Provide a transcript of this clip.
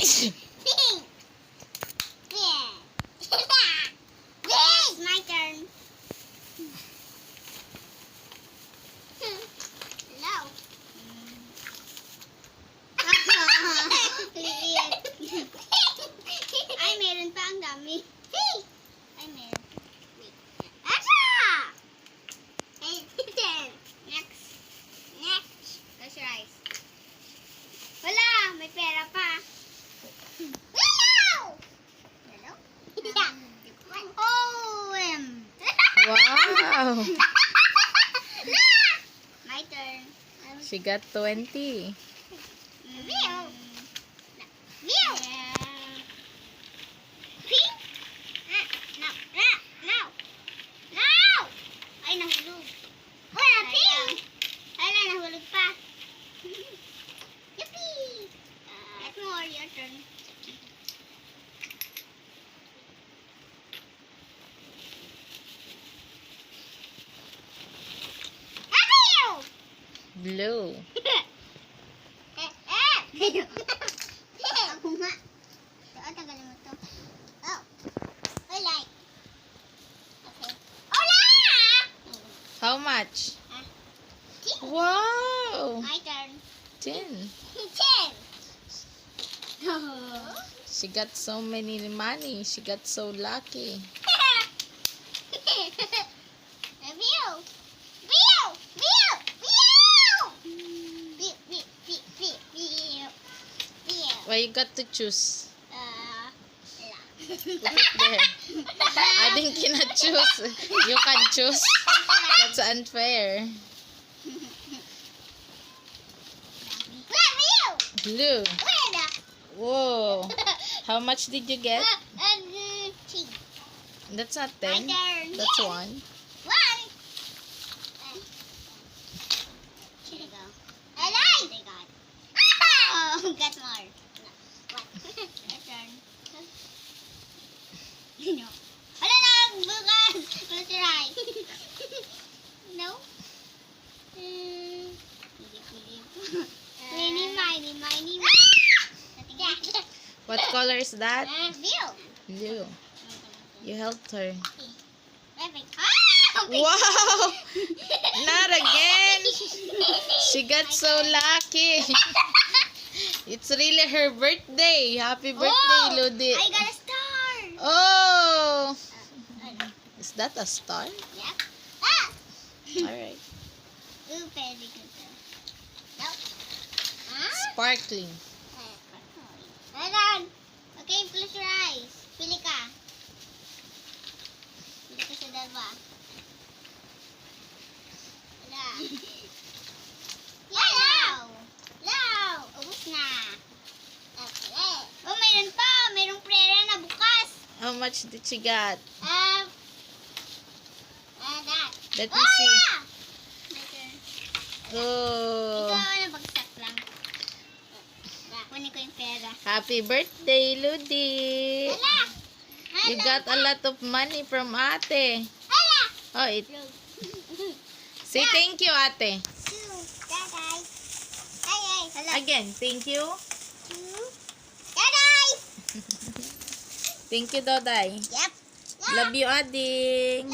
Pink. Yeah. Yes, my turn. Hello. Ay, meron pa ang dami. Ay, meron. Asa! Next. Close your eyes. Wala! May pera pa. Hello! Hello? Wow. My turn. She got 20. View. View. Pink. No. Ay, nahulog. Wala, pink. Wala, nahulog pa. Yippee. Let more, your turn. Blue. Ako nga. Tagalin mo to. Oh. Wala. Okay. Wala! How much? Ah. Wow. My turn. 10. 10. She got so many money. She got so lucky. Why you got to choose? Put it there. I think you cannot choose. You can choose. That's unfair. Blue. Whoa. How much did you get? That's not 10. That's 1. Oh, get more. What? Your turn. No. Wala na, bukas. Close your eyes. No? Miny. What color is that? Blue. Blue. You helped her. Ah! Wow! Not again! She got so lucky. It's really her birthday. Happy birthday, Ludi. I got a star. Oh! Is that a star? Yep. Ah! Alright. Ooh, very good. Nope. Ah? Sparkling. Hold on. Okay, close your eyes. Pili ka. Pili ka sa dalawa. Wala. Hello! Ubus na. Oh, mayroon pa. Mayroong prera na bukas. How much did she got? That. Let me see. My turn. Oh. Ikaw, nabagsak lang. Kunin ko yung pera. Happy birthday, Ludi. Hala! You got a lot of money from ate. Hala! Oh, say thank you, ate. Daday. Hala. Again, thank you. Daday! Thank you, Doday. Yep. Love you, Ading.